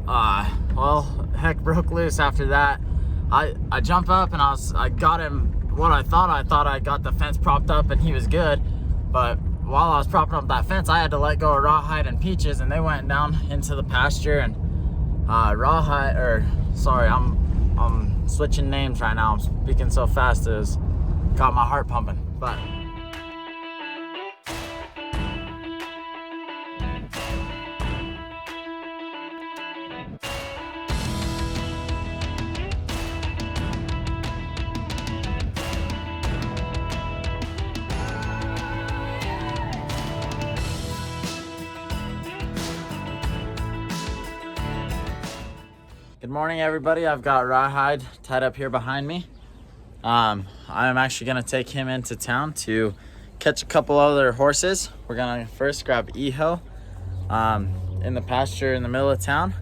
Well, heck broke loose after that. I jump up and I got him what I thought I got the fence propped up and he was good. But while I was propping up that fence, I had to let go of Rawhide and Peaches, and they went down into the pasture. And Rawhide, or sorry, I'm switching names right now. I'm speaking so fast it's got my heart pumping. But good morning, everybody. I've got Rawhide tied up here behind me. I'm actually gonna take him into town to catch a couple other horses. We're gonna first grab Eho in the pasture in the middle of town.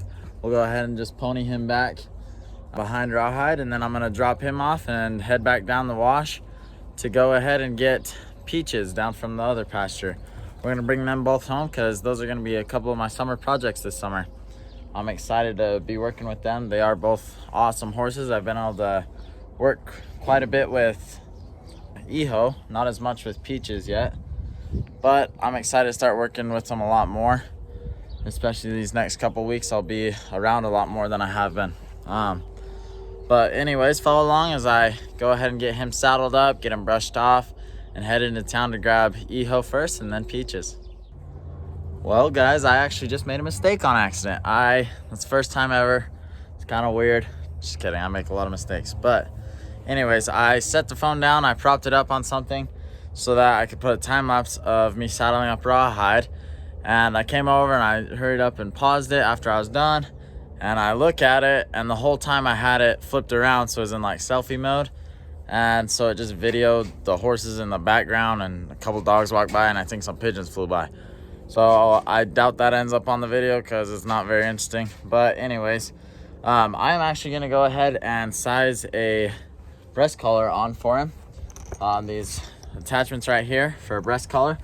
We'll go ahead and just pony him back behind Rawhide, and then I'm gonna drop him off and head back down the wash to go ahead and get Peaches down from the other pasture. We're gonna bring them both home because those are gonna be a couple of my summer projects this summer. I'm excited to be working with them. They are both awesome horses. I've been able to work quite a bit with Eho, not as much with Peaches yet, but I'm excited to start working with them a lot more. Especially these next couple weeks, I'll be around a lot more than I have been. But anyways, follow along as I go ahead and get him saddled up, get him brushed off, and head into town to grab Eho first and then Peaches. Well, guys, I actually just made a mistake on accident. That's the first time ever. It's kind of weird. Just kidding, I make a lot of mistakes. But anyways, I set the phone down, I propped it up on something so that I could put a time lapse of me saddling up Rawhide. And I came over and I hurried up and paused it after I was done. And I look at it, and the whole time I had it flipped around, so it was in like selfie mode. And so it just videoed the horses in the background, and a couple dogs walked by, and I think some pigeons flew by. So I doubt that ends up on the video because it's not very interesting. But anyways, I'm actually gonna go ahead and size a breast collar on for him. These attachments right here for a breast collar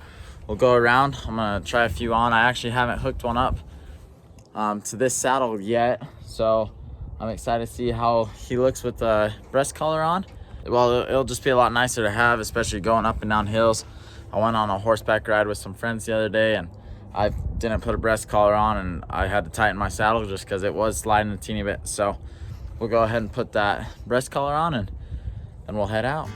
will go around. I'm gonna try a few on. I actually haven't hooked one up to this saddle yet, so I'm excited to see how he looks with the breast collar on. Well, it'll just be a lot nicer to have, especially going up and down hills. I went on a horseback ride with some friends the other day, and I didn't put a breast collar on, and I had to tighten my saddle just because it was sliding a teeny bit. So we'll go ahead and put that breast collar on, and then we'll head out.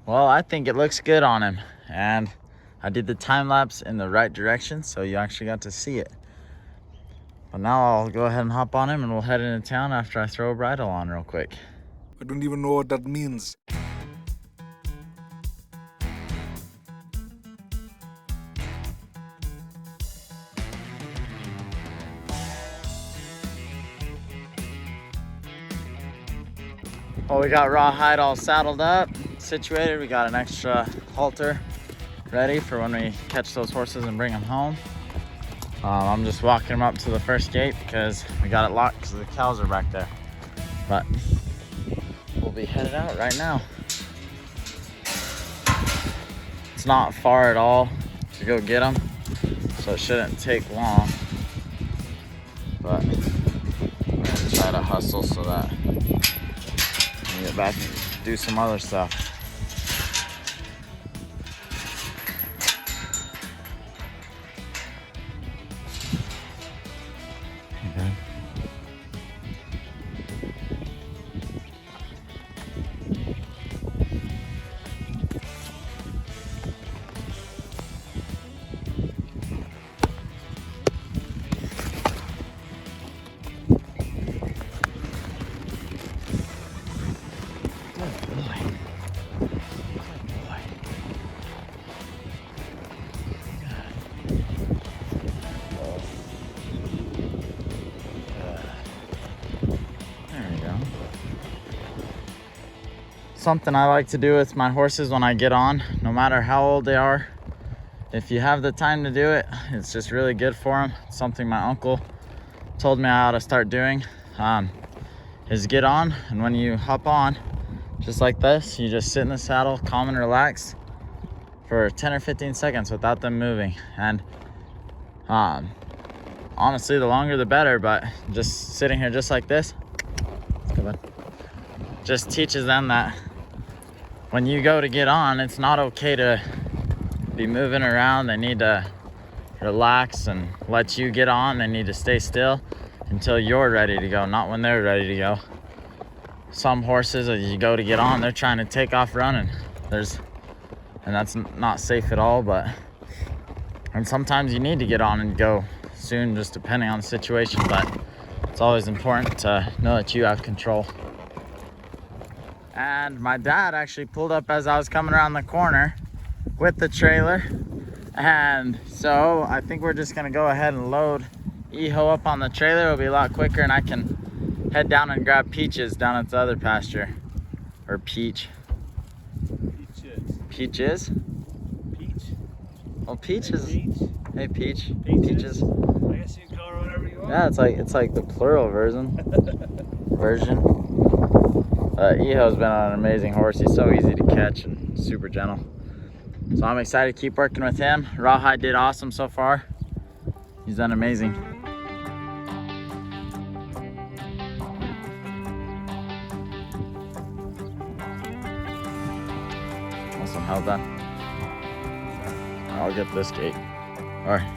Well, I think it looks good on him, and I did the time lapse in the right direction, so you actually got to see it. But now I'll go ahead and hop on him, and we'll head into town after I throw a bridle on real quick. I don't even know what that means. Well, we got Rawhide all saddled up, situated. We got an extra halter ready for when we catch those horses and bring them home. I'm just walking them up to the first gate because we got it locked because the cows are back there. But we'll be headed out right now. It's not far at all to go get them, so it shouldn't take long. But we're gonna try to hustle so that we can get back and do some other stuff. Okay. Something I like to do with my horses when I get on, no matter how old they are, if you have the time to do it, it's just really good for them. It's something my uncle told me how to start doing, is get on, and when you hop on, just like this, you just sit in the saddle, calm and relax for 10 or 15 seconds without them moving. And honestly, the longer the better, but just sitting here just like this, let's go, bud, just teaches them that when you go to get on, it's not okay to be moving around. They need to relax and let you get on. They need to stay still until you're ready to go, not when they're ready to go. Some horses, as you go to get on, they're trying to take off running. And that's not safe at all, and sometimes you need to get on and go soon, just depending on the situation, but it's always important to know that you have control. And my dad actually pulled up as I was coming around the corner with the trailer. And so I think we're just gonna go ahead and load Eho up on the trailer. It'll be a lot quicker, and I can head down and grab Peaches down at the other pasture. Or Peach. Peaches? Peach. Oh, Peaches. Peach. Hey, Peach. Peaches. I guess you can call her whatever you want. Yeah, it's like the plural version. Eho's been on an amazing horse. He's so easy to catch and super gentle. So I'm excited to keep working with him. Rawhide did awesome so far. He's done amazing. Awesome, hell done. I'll get this gate. All right.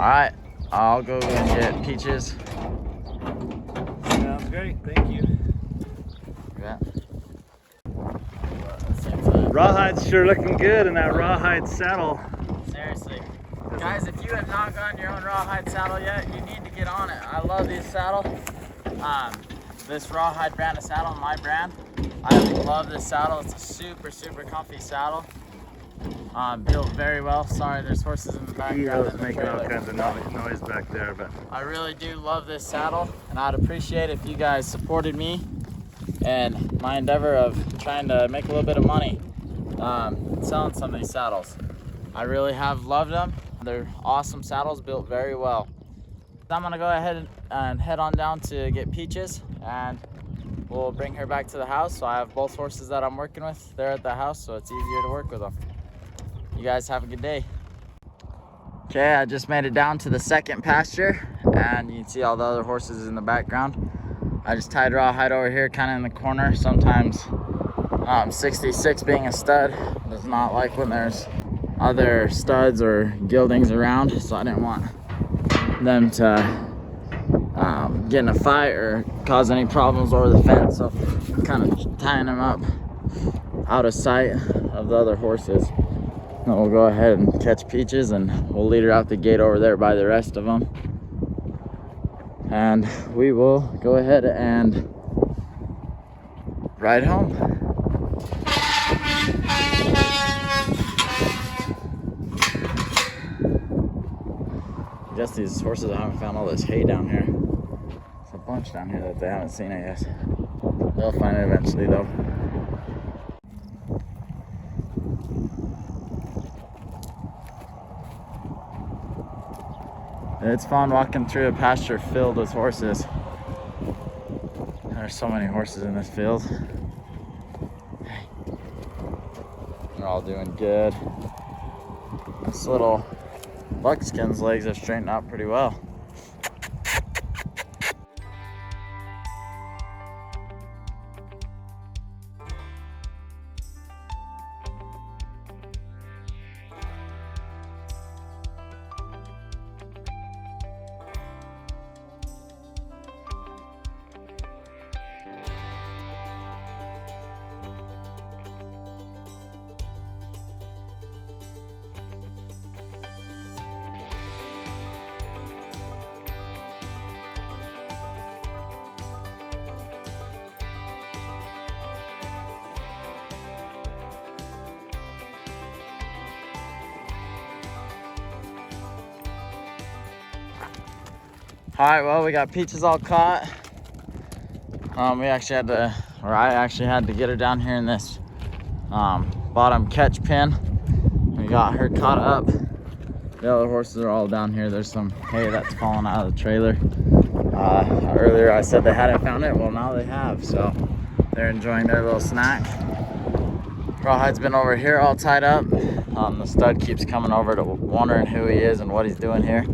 All right, I'll go and get Peaches. Sounds great, thank you. Yeah. Rawhide's sure looking good in that rawhide saddle. Seriously. Guys, if you have not gotten your own rawhide saddle yet, you need to get on it. I love these saddles. This Rawhide brand of saddle, my brand. I love this saddle. It's a super, super comfy saddle. Built very well. Sorry, there's horses in the background. Eho's making all kinds of noise back there, but I really do love this saddle, and I'd appreciate if you guys supported me and my endeavor of trying to make a little bit of money selling some of these saddles. I really have loved them. They're awesome saddles, built very well. I'm gonna go ahead and head on down to get Peaches, and we'll bring her back to the house. So I have both horses that I'm working with there at the house, so it's easier to work with them. You guys have a good day. Okay, I just made it down to the second pasture, and you can see all the other horses in the background. I just tied Rawhide over here, kind of in the corner. Sometimes 66 being a stud does not like when there's other studs or geldings around, so I didn't want them to get in a fight or cause any problems over the fence. So kind of tying them up out of sight of the other horses. And we'll go ahead and catch Peaches, and we'll lead her out the gate over there by the rest of them. And we will go ahead and ride home. I guess these horses haven't found all this hay down here. There's a bunch down here that they haven't seen, I guess. They'll find it eventually though. It's fun walking through a pasture filled with horses. There's so many horses in this field. They're all doing good. This little buckskin's legs have straightened out pretty well. All right, well, we got Peaches all caught. We actually had to, or I actually had to get her down here in this bottom catch pin. We got her caught up. The other horses are all down here. There's some hay that's fallen out of the trailer. Earlier I said they hadn't found it. Well, now they have, so they're enjoying their little snack. Rawhide's been over here all tied up. The stud keeps coming over to wondering who he is and what he's doing here.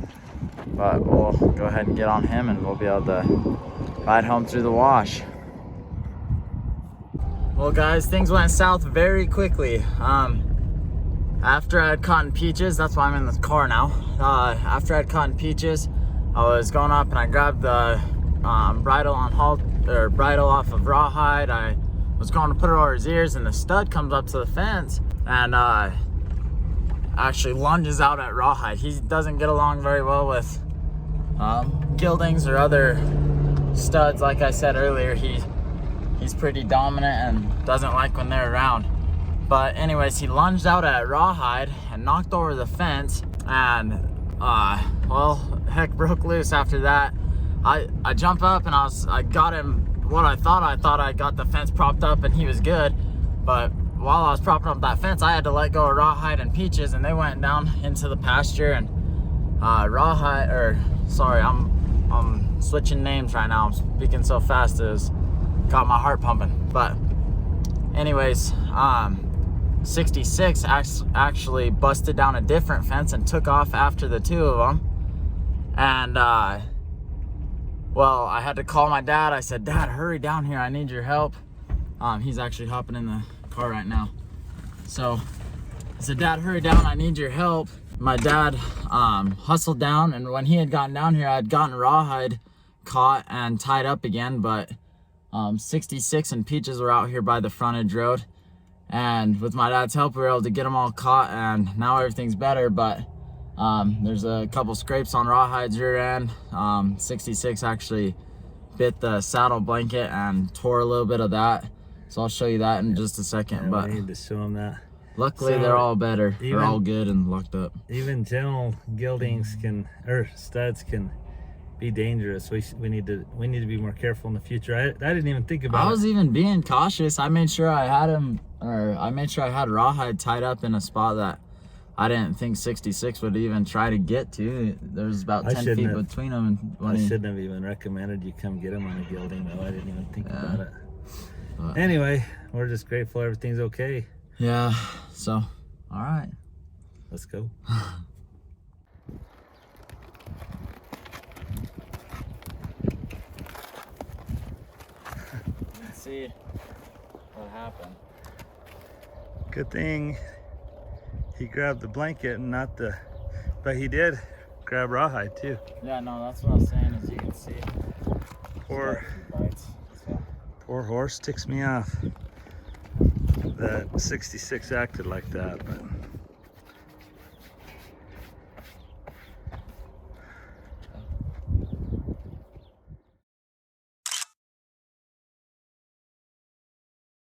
But we'll go ahead and get on him and we'll be able to ride home through the wash. Well guys, things went south very quickly. After I had caught Peaches, that's why I'm in the car now. After I had caught Peaches, I was going up and I grabbed the bridle off of Rawhide. I was going to put it over his ears and the stud comes up to the fence and actually lunges out at Rawhide. He doesn't get along very well with geldings or other studs. Like I said earlier, he's pretty dominant and doesn't like when they're around. But anyways, he lunged out at Rawhide and knocked over the fence, and well, heck broke loose after that. I jumped up and I got him what I thought I got the fence propped up and he was good. But while I was propping up that fence, I had to let go of Rawhide and Peaches and they went down into the pasture. And Rawhide, or sorry, I'm switching names right now. I'm speaking so fast it's got my heart pumping. But anyways, 66 actually busted down a different fence and took off after the two of them. And well, I had to call my dad. I said, Dad, hurry down here, I need your help. He's actually hopping in the car right now. So I said, Dad, hurry down, I need your help. My dad hustled down, and when he had gotten down here, I had gotten Rawhide caught and tied up again. But 66 and Peaches were out here by the frontage road, and with my dad's help we were able to get them all caught, and now everything's better. But there's a couple scrapes on Rawhide's rear end. 66 actually bit the saddle blanket and tore a little bit of that, so I'll show you that in just a second. Yeah, but we need to show them that. Luckily, so they're all better. They're all good and locked up. Even gentle geldings or studs can be dangerous. We need to be more careful in the future. I didn't even think about it. I was even being cautious. I made sure I had him, or I made sure I had Rawhide tied up in a spot that I didn't think 66 would even try to get to. There's about 10 feet between them. I shouldn't have even recommended you come get him on a gelding, though. I didn't even think about it. But anyway, we're just grateful everything's okay. Yeah, so, all right. Let's go. Let's see what happened. Good thing he grabbed the blanket and not the, but he did grab Rawhide too. Yeah, no, that's what I was saying, as you can see. Poor horse, ticks me off that 66 acted like that, but